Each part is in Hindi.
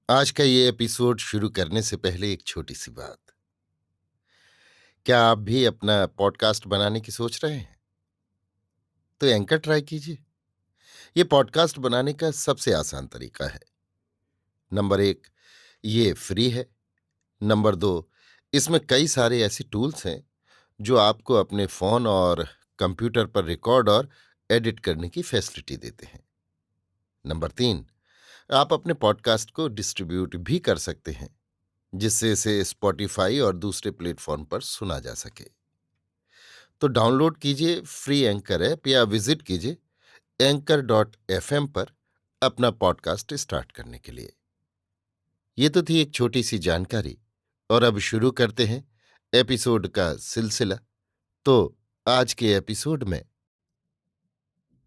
आज का ये एपिसोड शुरू करने से पहले एक छोटी सी बात। क्या आप भी अपना पॉडकास्ट बनाने की सोच रहे हैं? तो एंकर ट्राई कीजिए। ये पॉडकास्ट बनाने का सबसे आसान तरीका है। नंबर 1, ये फ्री है। नंबर 2, इसमें कई सारे ऐसे टूल्स हैं जो आपको अपने फोन और कंप्यूटर पर रिकॉर्ड और एडिट करने की फैसिलिटी देते हैं। नंबर 3, आप अपने पॉडकास्ट को डिस्ट्रीब्यूट भी कर सकते हैं, जिससे इसे स्पॉटिफाई और दूसरे प्लेटफॉर्म पर सुना जा सके। तो डाउनलोड कीजिए फ्री एंकर ऐप या विजिट कीजिए anchor.fm पर अपना पॉडकास्ट स्टार्ट करने के लिए। ये तो थी एक छोटी सी जानकारी, और अब शुरू करते हैं एपिसोड का सिलसिला। तो आज के एपिसोड में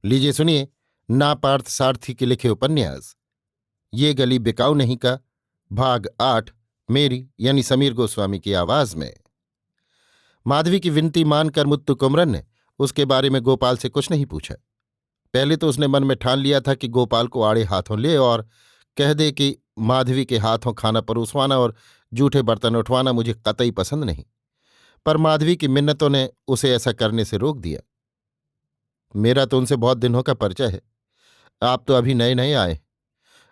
लीजिए सुनिए ना पार्थ सारथी के लिखे उपन्यास ये गली बिकाऊ नहीं का भाग 8, मेरी यानी समीर गोस्वामी की आवाज में। माधवी की विनती मानकर मुत्तु कुमरन ने उसके बारे में गोपाल से कुछ नहीं पूछा। पहले तो उसने मन में ठान लिया था कि गोपाल को आड़े हाथों ले और कह दे कि माधवी के हाथों खाना परोसवाना और जूठे बर्तन उठवाना मुझे कतई पसंद नहीं। पर माधवी की मिन्नतों ने उसे ऐसा करने से रोक दिया। मेरा तो उनसे बहुत दिनों का परिचय है। आप तो अभी नए नए आए।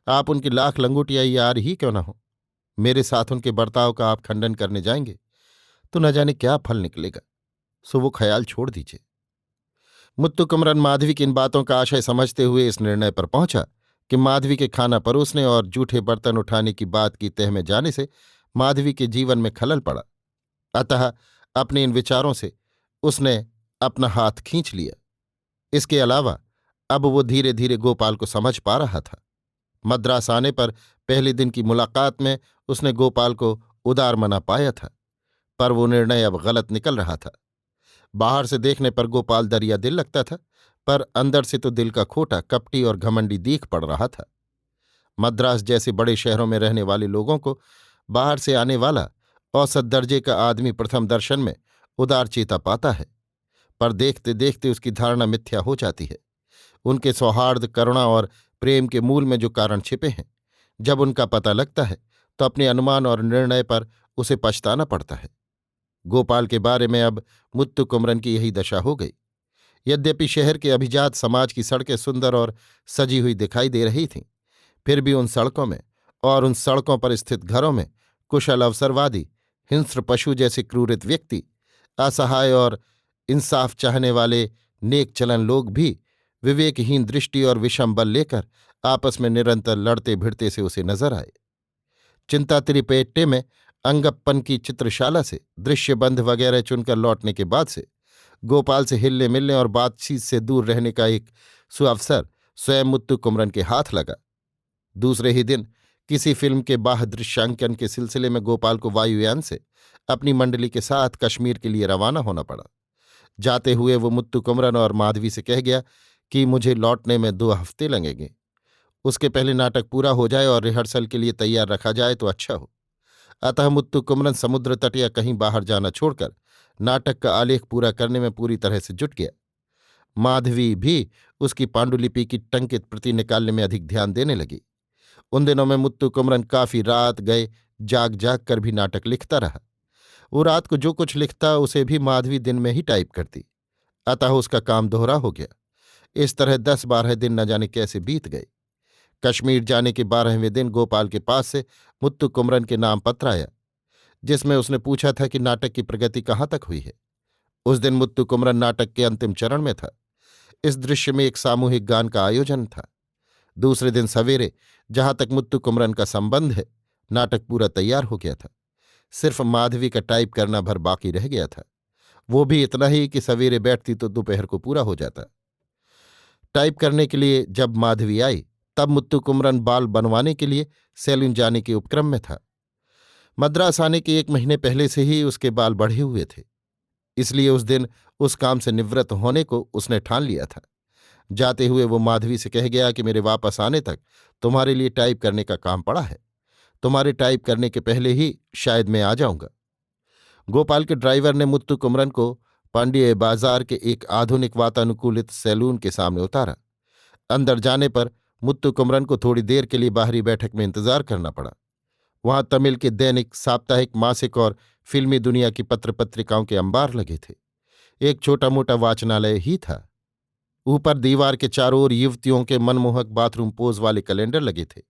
आप उनकी लाख लंगोटियां यार ही क्यों ना हो, मेरे साथ उनके बर्ताव का आप खंडन करने जाएंगे तो न जाने क्या फल निकलेगा। सो वो ख्याल छोड़ दीजिए। मुत्तु कुमरन माधवी की इन बातों का आशय समझते हुए इस निर्णय पर पहुंचा कि माधवी के खाना परोसने और जूठे बर्तन उठाने की बात की तह में जाने से माधवी के जीवन में खलल पड़ा। अतः अपने इन विचारों से उसने अपना हाथ खींच लिया। इसके अलावा अब वो धीरे धीरे गोपाल को समझ पा रहा था। मद्रास आने पर पहले दिन की मुलाकात में उसने गोपाल को उदार मना पाया था, पर वो निर्णय अब गलत निकल रहा था। बाहर से देखने पर गोपाल दरिया दिल लगता था, पर अंदर से तो दिल का खोटा, कपटी और घमंडी दीख पड़ रहा था। मद्रास जैसे बड़े शहरों में रहने वाले लोगों को बाहर से आने वाला औसत दर्जे का आदमी प्रथम दर्शन में उदार चेता पाता है, पर देखते देखते उसकी धारणा मिथ्या हो जाती है। उनके सौहार्द, करुणा और प्रेम के मूल में जो कारण छिपे हैं, जब उनका पता लगता है तो अपने अनुमान और निर्णय पर उसे पछताना पड़ता है। गोपाल के बारे में अब मुत्तु कुमरन की यही दशा हो गई। यद्यपि शहर के अभिजात समाज की सड़कें सुंदर और सजी हुई दिखाई दे रही थीं, फिर भी उन सड़कों में और उन सड़कों पर स्थित घरों में कुशल अवसरवादी, हिंस्र पशु जैसे क्रूरित व्यक्ति, असहाय और इंसाफ चाहने वाले नेक चलन लोग भी विवेकहीन दृष्टि और विषम बल लेकर आपस में निरंतर लड़ते भिड़ते से उसे नजर आए। चिंतातिरिपेट्टे में अंगप्पन की चित्रशाला से दृश्यबंध वगैरह चुनकर लौटने के बाद से गोपाल से हिलने मिलने और बातचीत से दूर रहने का एक सुअवसर स्वयं मुत्तु कुमरन के हाथ लगा। दूसरे ही दिन किसी फिल्म के बाह्य दृश्यांकन के सिलसिले में गोपाल को वायुयान से अपनी मंडली के साथ कश्मीर के लिए रवाना होना पड़ा। जाते हुए वो मुत्तु कुमरन और माधवी से कह गया कि मुझे लौटने में 2 हफ्ते लगेंगे। उसके पहले नाटक पूरा हो जाए और रिहर्सल के लिए तैयार रखा जाए तो अच्छा हो। अतः मुत्तु कुमरन समुद्र तट या कहीं बाहर जाना छोड़कर नाटक का आलेख पूरा करने में पूरी तरह से जुट गया। माधवी भी उसकी पांडुलिपि की टंकित प्रति निकालने में अधिक ध्यान देने लगी। उन दिनों में मुत्तु कुमरन काफी रात गए जाग जाग कर भी नाटक लिखता रहा। वो रात को जो कुछ लिखता उसे भी माधवी दिन में ही टाइप करती। अतः उसका काम दोहरा हो गया। इस तरह 10-12 दिन न जाने कैसे बीत गए। कश्मीर जाने के 12वें दिन गोपाल के पास से मुत्तु कुमरन के नाम पत्र आया, जिसमें उसने पूछा था कि नाटक की प्रगति कहाँ तक हुई है। उस दिन मुत्तु कुमरन नाटक के अंतिम चरण में था। इस दृश्य में एक सामूहिक गान का आयोजन था। दूसरे दिन सवेरे, जहां तक मुत्तु कुमरन का संबंध है, नाटक पूरा तैयार हो गया था। सिर्फ माधवी का टाइप करना भर बाकी रह गया था। वो भी इतना ही कि सवेरे बैठती तो दोपहर को पूरा हो जाता। टाइप करने के लिए जब माधवी आई, तब मुत्तु कुमरन बाल बनवाने के लिए सैलून जाने के उपक्रम में था। मद्रास आने के 1 महीने पहले से ही उसके बाल बढ़े हुए थे, इसलिए उस दिन उस काम से निवृत्त होने को उसने ठान लिया था। जाते हुए वो माधवी से कह गया कि मेरे वापस आने तक तुम्हारे लिए टाइप करने का काम पड़ा है। तुम्हारे टाइप करने के पहले ही शायद मैं आ जाऊंगा। गोपाल के ड्राइवर ने मुत्तु कुमरन को पांडिये बाजार के एक आधुनिक वातानुकूलित सैलून के सामने उतारा। अंदर जाने पर मुत्तु कुमरन को थोड़ी देर के लिए बाहरी बैठक में इंतजार करना पड़ा। वहां तमिल के दैनिक, साप्ताहिक, मासिक और फिल्मी दुनिया की पत्र पत्रिकाओं के अंबार लगे थे। एक छोटा मोटा वाचनालय ही था। ऊपर दीवार के चारों ओर युवतियों के मनमोहक बाथरूम पोज वाले कैलेंडर लगे थे।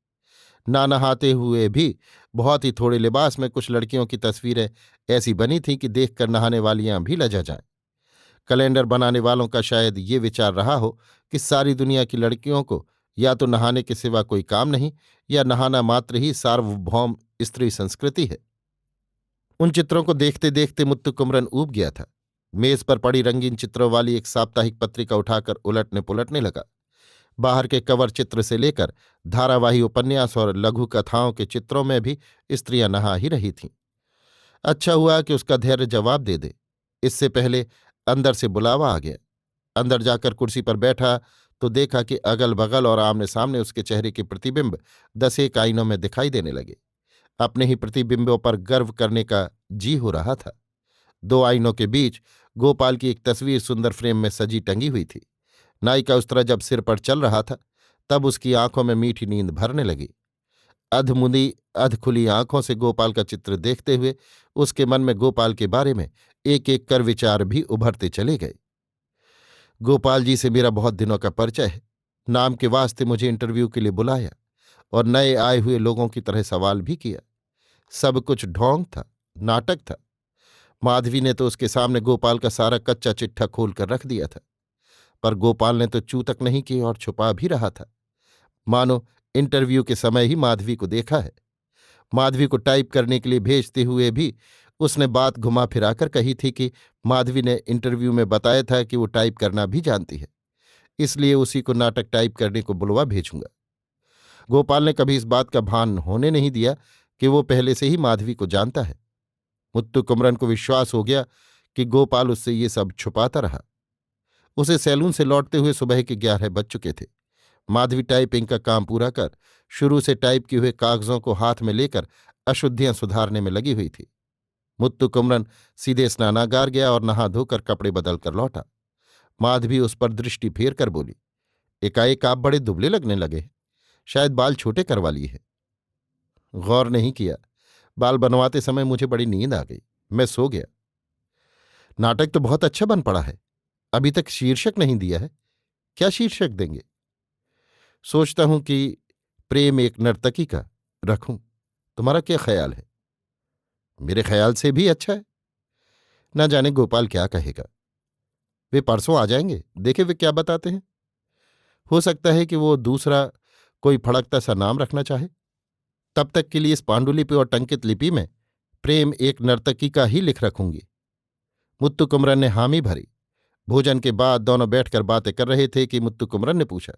ना नहाते हुए भी बहुत ही थोड़े लिबास में कुछ लड़कियों की तस्वीरें ऐसी बनी थीं कि देखकर नहाने वालियां भी लजा जाएं। कैलेंडर बनाने वालों का शायद ये विचार रहा हो कि सारी दुनिया की लड़कियों को या तो नहाने के सिवा कोई काम नहीं, या नहाना मात्र ही सार्वभौम स्त्री संस्कृति है। उन चित्रों को देखते देखते मुत्तु कुमरन ऊब गया था। मेज पर पड़ी रंगीन चित्रों वाली एक साप्ताहिक पत्रिका उठाकर उलटने पुलटने लगा। बाहर के कवर चित्र से लेकर धारावाही उपन्यास और लघु कथाओं के चित्रों में भी स्त्रियां नहा ही रही थीं। अच्छा हुआ कि उसका धैर्य जवाब दे दे। इससे पहले अंदर से बुलावा आ गया। अंदर जाकर कुर्सी पर बैठा तो देखा कि अगल बगल और आमने सामने उसके चेहरे के प्रतिबिंब 10 आईनों में दिखाई देने लगे। अपने ही प्रतिबिंबों पर गर्व करने का जी हो रहा था। 2 आईनों के बीच गोपाल की एक तस्वीर सुंदर फ्रेम में सजी टंगी हुई थी। नाई का उस्तरा जब सिर पर चल रहा था तब उसकी आंखों में मीठी नींद भरने लगी। अधमुंदी अधखुली आंखों से गोपाल का चित्र देखते हुए उसके मन में गोपाल के बारे में एक एक कर विचार भी उभरते चले गए। गोपाल जी से मेरा बहुत दिनों का परिचय है। नाम के वास्ते मुझे इंटरव्यू के लिए बुलाया और नए आए हुए लोगों की तरह सवाल भी किया। सब कुछ ढोंग था, नाटक था। माधवी ने तो उसके सामने गोपाल का सारा कच्चा चिट्ठा खोल कर रख दिया था, पर गोपाल ने तो चू तक नहीं की और छुपा भी रहा था। मानो इंटरव्यू के समय ही माधवी को देखा है। माधवी को टाइप करने के लिए भेजते हुए भी उसने बात घुमा फिराकर कही थी कि माधवी ने इंटरव्यू में बताया था कि वो टाइप करना भी जानती है, इसलिए उसी को नाटक टाइप करने को बुलवा भेजूंगा। गोपाल ने कभी इस बात का भान होने नहीं दिया कि वो पहले से ही माधवी को जानता है। मुत्तु कुमरन को विश्वास हो गया कि गोपाल उससे ये सब छुपाता रहा। उसे सैलून से लौटते हुए सुबह के 11 बज चुके थे। माधवी टाइपिंग का काम पूरा कर शुरू से टाइप किए हुए कागजों को हाथ में लेकर अशुद्धियां सुधारने में लगी हुई थी। मुत्तु कुमरन सीधे स्नानागार गया और नहा धोकर कपड़े बदल कर लौटा। माधवी उस पर दृष्टि फेर कर बोली, एकाएक आप बड़े दुबले लगने लगे हैं। शायद बाल छोटे करवा लिए हैं। गौर नहीं किया। बाल बनवाते समय मुझे बड़ी नींद आ गई, मैं सो गया। नाटक तो बहुत अच्छा बन पड़ा है। अभी तक शीर्षक नहीं दिया है, क्या शीर्षक देंगे? सोचता हूं कि प्रेम एक नर्तकी का रखूं। तुम्हारा क्या ख्याल है? मेरे ख्याल से भी अच्छा है। ना जाने गोपाल क्या कहेगा। वे परसों आ जाएंगे, देखे वे क्या बताते हैं। हो सकता है कि वो दूसरा कोई फड़कता सा नाम रखना चाहे। तब तक के लिए इस पांडुलिपि और टंकित लिपि में प्रेम एक नर्तकी का ही लिख रखूंगी। मुत्तु कुमरन ने हामी भरी। भोजन के बाद दोनों बैठकर बातें कर रहे थे कि मुत्तु कुमरन ने पूछा,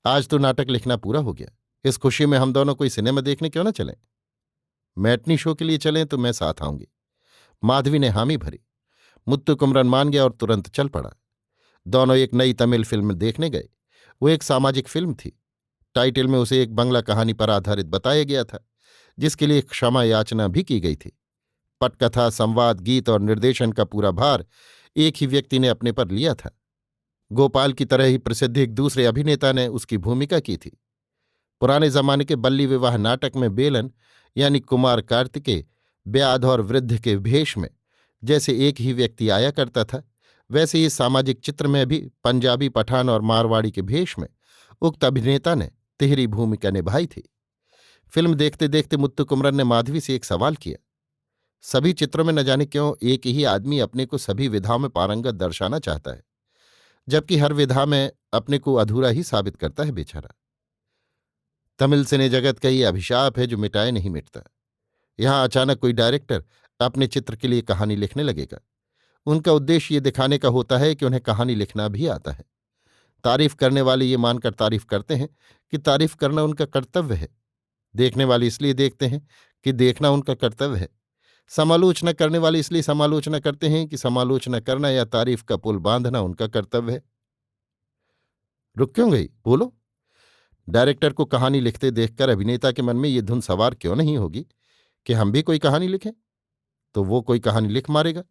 आज तो नाटक लिखना पूरा हो गया। इस खुशी में हम दोनों कोई सिनेमा देखने क्यों न चलें? मैटनी शो के लिए चलें तो मैं साथ आऊंगी। माधवी ने हामी भरी। मुत्तु कुमरन मान गया और तुरंत चल पड़ा। दोनों एक नई तमिल फिल्म देखने गए। वो एक सामाजिक फिल्म थी। टाइटल में उसे एक बंगला कहानी पर आधारित बताया गया था, जिसके लिए क्षमा याचना भी की गई थी। पटकथा, संवाद, गीत और निर्देशन का पूरा भार एक ही व्यक्ति ने अपने पर लिया था। गोपाल की तरह ही प्रसिद्ध एक दूसरे अभिनेता ने उसकी भूमिका की थी। पुराने जमाने के बल्ली विवाह नाटक में बेलन यानी कुमार कार्तिकेय ब्याध और वृद्ध के भेष में जैसे एक ही व्यक्ति आया करता था, वैसे ही सामाजिक चित्र में भी पंजाबी, पठान और मारवाड़ी के भेष में उक्त अभिनेता ने तिहरी भूमिका निभाई थी। फिल्म देखते देखते मुत्तु कुमरन ने माधवी से एक सवाल किया। सभी चित्रों में न जाने क्यों एक ही आदमी अपने को सभी विधाओं में पारंगत दर्शाना चाहता है, जबकि हर विधा में अपने को अधूरा ही साबित करता है बेचारा। तमिल सिने जगत का ये अभिशाप है जो मिटाए नहीं मिटता। यहां अचानक कोई डायरेक्टर अपने चित्र के लिए कहानी लिखने लगेगा। उनका उद्देश्य ये दिखाने का होता है कि उन्हें कहानी लिखना भी आता है। तारीफ करने वाले ये मानकर तारीफ करते हैं कि तारीफ करना उनका कर्तव्य है। देखने वाले इसलिए देखते हैं कि देखना उनका कर्तव्य है। समालोचना करने वाले इसलिए समालोचना करते हैं कि समालोचना करना या तारीफ का पुल बांधना उनका कर्तव्य है। रुक क्यों गई, बोलो। डायरेक्टर को कहानी लिखते देखकर अभिनेता के मन में ये धुन सवार क्यों नहीं होगी कि हम भी कोई कहानी लिखें? तो वो कोई कहानी लिख मारेगा,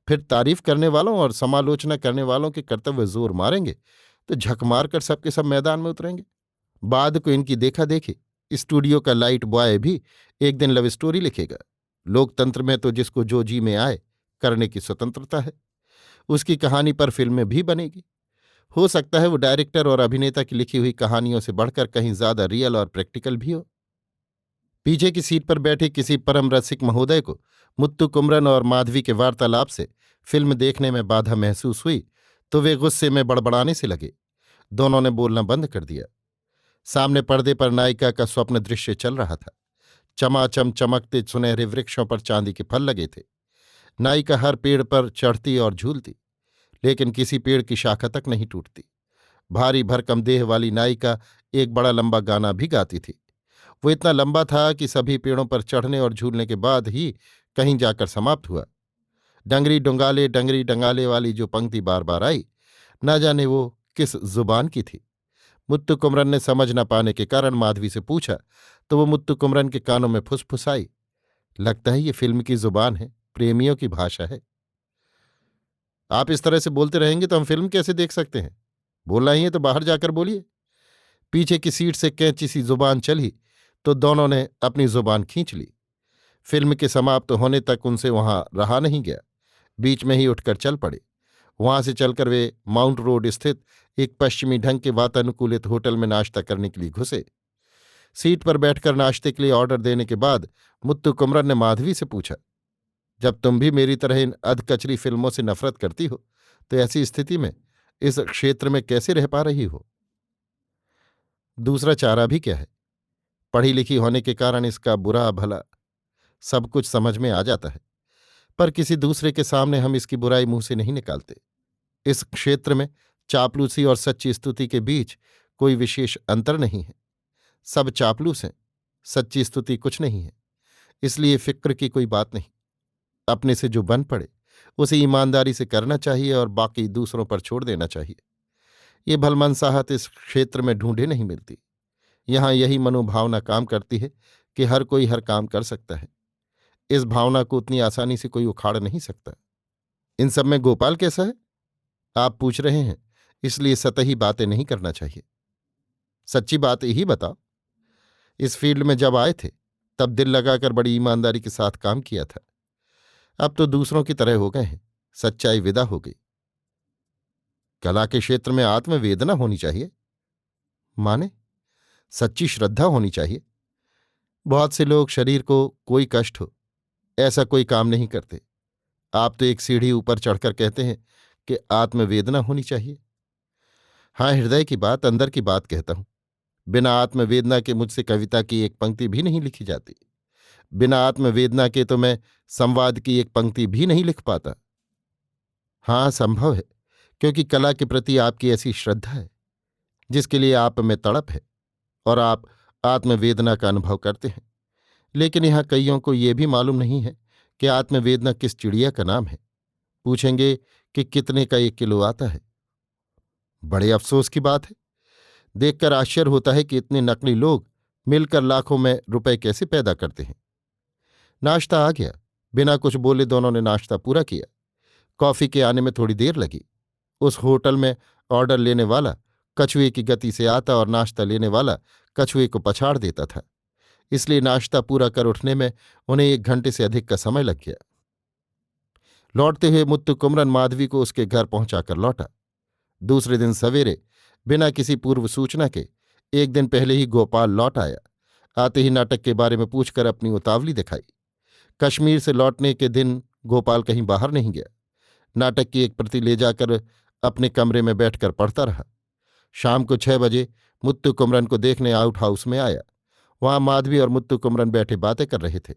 फिर तारीफ करने वालों और समालोचना करने वालों के कर्तव्य जोर मारेंगे तो झक मार कर सबके सब मैदान में उतरेंगे। बाद को इनकी देखा देखी स्टूडियो का लाइट बॉय भी एक दिन लव स्टोरी लिखेगा। लोकतंत्र में तो जिसको जो जी में आए करने की स्वतंत्रता है। उसकी कहानी पर फिल्में भी बनेगी। हो सकता है वो डायरेक्टर और अभिनेता की लिखी हुई कहानियों से बढ़कर कहीं ज्यादा रियल और प्रैक्टिकल भी हो। पीछे की सीट पर बैठे किसी परम रसिक महोदय को मुत्तु कुमरन और माधवी के वार्तालाप से फिल्म देखने में बाधा महसूस हुई तो वे गुस्से में बड़बड़ाने से लगे। दोनों ने बोलना बंद कर दिया। सामने पर्दे पर नायिका का स्वप्न दृश्य चल रहा था। चमाचम चमकते सुनहरे वृक्षों पर चांदी के फल लगे थे। नायिका हर पेड़ पर चढ़ती और झूलती, लेकिन किसी पेड़ की शाखा तक नहीं टूटती। भारी भरकम देह वाली नायिका एक बड़ा लंबा गाना भी गाती थी। वो इतना लंबा था कि सभी पेड़ों पर चढ़ने और झूलने के बाद ही कहीं जाकर समाप्त हुआ। डंगरी डंगाले वाली जो पंक्ति बार बार आई, न जाने वो किस जुबान की थी। मुत्तु कुमरन ने समझ न पाने के कारण माधवी से पूछा तो वो मुत्तु कुमरन के कानों में फुसफुसाई, लगता है ये फिल्म की जुबान है, प्रेमियों की भाषा है। आप इस तरह से बोलते रहेंगे तो हम फिल्म कैसे देख सकते हैं? बोलना ही है तो बाहर जाकर बोलिए। पीछे की सीट से कैंची सी जुबान चली तो दोनों ने अपनी जुबान खींच ली। फिल्म के समाप्त होने तक उनसे वहां रहा नहीं गया। बीच में ही उठकर चल पड़े। वहां से चलकर वे माउंट रोड स्थित एक पश्चिमी ढंग के वातानुकूलित होटल में नाश्ता करने के लिए घुसे। सीट पर बैठकर नाश्ते के लिए ऑर्डर देने के बाद मुत्तु कुमरन ने माधवी से पूछा, जब तुम भी मेरी तरह इन अधकचरी फिल्मों से नफरत करती हो तो ऐसी स्थिति में इस क्षेत्र में कैसे रह पा रही हो? दूसरा चारा भी क्या है? पढ़ी लिखी होने के कारण इसका बुरा भला सब कुछ समझ में आ जाता है, पर किसी दूसरे के सामने हम इसकी बुराई मुंह से नहीं निकालते। इस क्षेत्र में चापलूसी और सच्ची स्तुति के बीच कोई विशेष अंतर नहीं है। सब चापलूस हैं, सच्ची स्तुति कुछ नहीं है। इसलिए फिक्र की कोई बात नहीं। अपने से जो बन पड़े उसे ईमानदारी से करना चाहिए और बाकी दूसरों पर छोड़ देना चाहिए। ये भलमनसाहत इस क्षेत्र में ढूंढे नहीं मिलती। यहां यही मनोभावना काम करती है कि हर कोई हर काम कर सकता है। इस भावना को उतनी आसानी से कोई उखाड़ नहीं सकता। इन सब में गोपाल कैसा है? आप पूछ रहे हैं, इसलिए सतही बातें नहीं करना चाहिए। सच्ची बात ही बताओ। इस फील्ड में जब आए थे तब दिल लगाकर बड़ी ईमानदारी के साथ काम किया था। अब तो दूसरों की तरह हो गए हैं, सच्चाई विदा हो गई। कला के क्षेत्र में आत्मवेदना होनी चाहिए। माने सच्ची श्रद्धा होनी चाहिए। बहुत से लोग शरीर को कोई कष्ट हो ऐसा कोई काम नहीं करते। आप तो एक सीढ़ी ऊपर चढ़कर कहते हैं कि आत्मवेदना होनी चाहिए। हाँ, हृदय की बात, अंदर की बात कहता हूं। बिना आत्मवेदना के मुझसे कविता की एक पंक्ति भी नहीं लिखी जाती। बिना आत्मवेदना के तो मैं संवाद की एक पंक्ति भी नहीं लिख पाता। हाँ, संभव है, क्योंकि कला के प्रति आपकी ऐसी श्रद्धा है जिसके लिए आप में तड़प है और आप आत्मवेदना का अनुभव करते हैं। लेकिन यहां कईयों को यह भी मालूम नहीं है कि आत्मवेदना किस चिड़िया का नाम है। पूछेंगे कि कितने का 1 किलो आता है। बड़े अफसोस की बात है। देखकर आश्चर्य होता है कि इतने नकली लोग मिलकर लाखों में रुपए कैसे पैदा करते हैं। नाश्ता आ गया। बिना कुछ बोले दोनों ने नाश्ता पूरा किया। कॉफी के आने में थोड़ी देर लगी। उस होटल में ऑर्डर लेने वाला कछुए की गति से आता और नाश्ता लेने वाला कछुए को पछाड़ देता था। इसलिए नाश्ता पूरा कर उठने में उन्हें 1 घंटे से अधिक का समय लग गया। लौटते हुए मुत्तु कुमरन माधवी को उसके घर पहुंचाकर लौटा। दूसरे दिन सवेरे बिना किसी पूर्व सूचना के 1 दिन पहले ही गोपाल लौट आया। आते ही नाटक के बारे में पूछकर अपनी उतावली दिखाई। कश्मीर से लौटने के दिन गोपाल कहीं बाहर नहीं गया। नाटक की एक प्रति ले जाकर अपने कमरे में बैठकर पढ़ता रहा। शाम को 6 बजे मुत्तु कुमरन को देखने आउट हाउस में आया। वहां माधवी और मुत्तु कुमरन बैठे बातें कर रहे थे।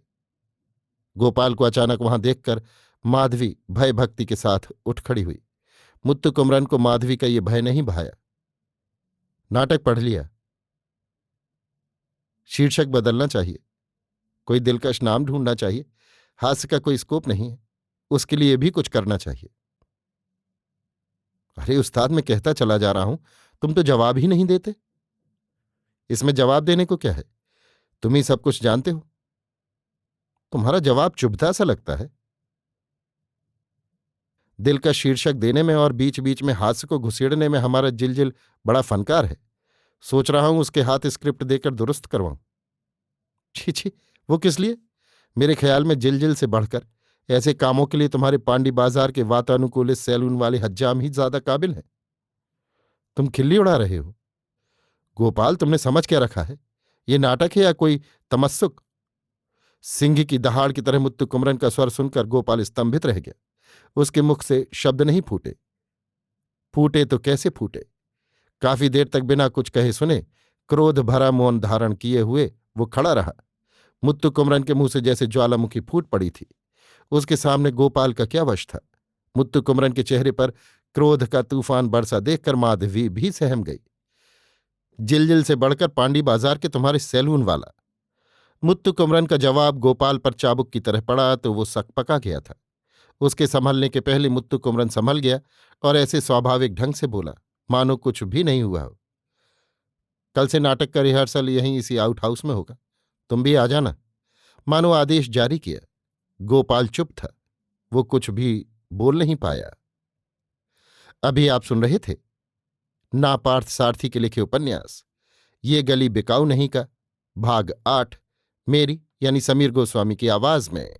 गोपाल को अचानक वहां देखकर माधवी भय भक्ति के साथ उठ खड़ी हुई। मुत्तु कुमरन को माधवी का ये भय नहीं भाया। नाटक पढ़ लिया। शीर्षक बदलना चाहिए, कोई दिलकश नाम ढूंढना चाहिए। हास्य का कोई स्कोप नहीं है, उसके लिए भी कुछ करना चाहिए। अरे उस्ताद, मैं कहता चला जा रहा हूं, तुम तो जवाब ही नहीं देते। इसमें जवाब देने को क्या है? तुम ही सब कुछ जानते हो। तुम्हारा जवाब चुभता सा लगता है। दिल का शीर्षक देने में और बीच बीच में हास्य को घुसेड़ने में हमारा जिलजिल बड़ा फनकार है। सोच रहा हूं उसके हाथ स्क्रिप्ट देकर दुरुस्त करवाऊं। छी छी, वो किस लिए? मेरे ख्याल में जिल से बढ़कर ऐसे कामों के लिए तुम्हारे पांडी बाजार के वातानुकूलित सैलून वाले हज्जाम ही ज्यादा काबिल हैं। तुम खिल्ली उड़ा रहे हो गोपाल, तुमने समझ क्या रखा है? ये नाटक है या कोई तमस्सुक? सिंह की दहाड़ की तरह मुत्तु कुमरन का स्वर सुनकर गोपाल स्तंभित रह गया। उसके मुख से शब्द नहीं फूटे। फूटे तो कैसे फूटे? काफी देर तक बिना कुछ कहे सुने क्रोध भरा मौन धारण किए हुए वो खड़ा रहा। मुत्तु कुमरन के मुंह से जैसे ज्वालामुखी फूट पड़ी थी। उसके सामने गोपाल का क्या वश था? मुत्तु कुमरन के चेहरे पर क्रोध का तूफान बरसा देखकर माधवी भी सहम गई। जिल से बढ़कर पांडी बाजार के तुम्हारे सैलून वाला। मुत्तु कुमरन का जवाब गोपाल पर चाबुक की तरह पड़ा तो वो सकपका गया था। उसके संभलने के पहले मुत्तु कुमरन संभल गया और ऐसे स्वाभाविक ढंग से बोला मानो कुछ भी नहीं हुआ हो। कल से नाटक का रिहर्सल यहीं इसी आउट हाउस में होगा, तुम भी आ जाना। मानो आदेश जारी किया। गोपाल चुप था, वो कुछ भी बोल नहीं पाया। अभी आप सुन रहे थे नापार्थ सारथी के लिखे उपन्यास ये गली बिकाऊ नहीं का भाग 8, मेरी यानी समीर गोस्वामी की आवाज में।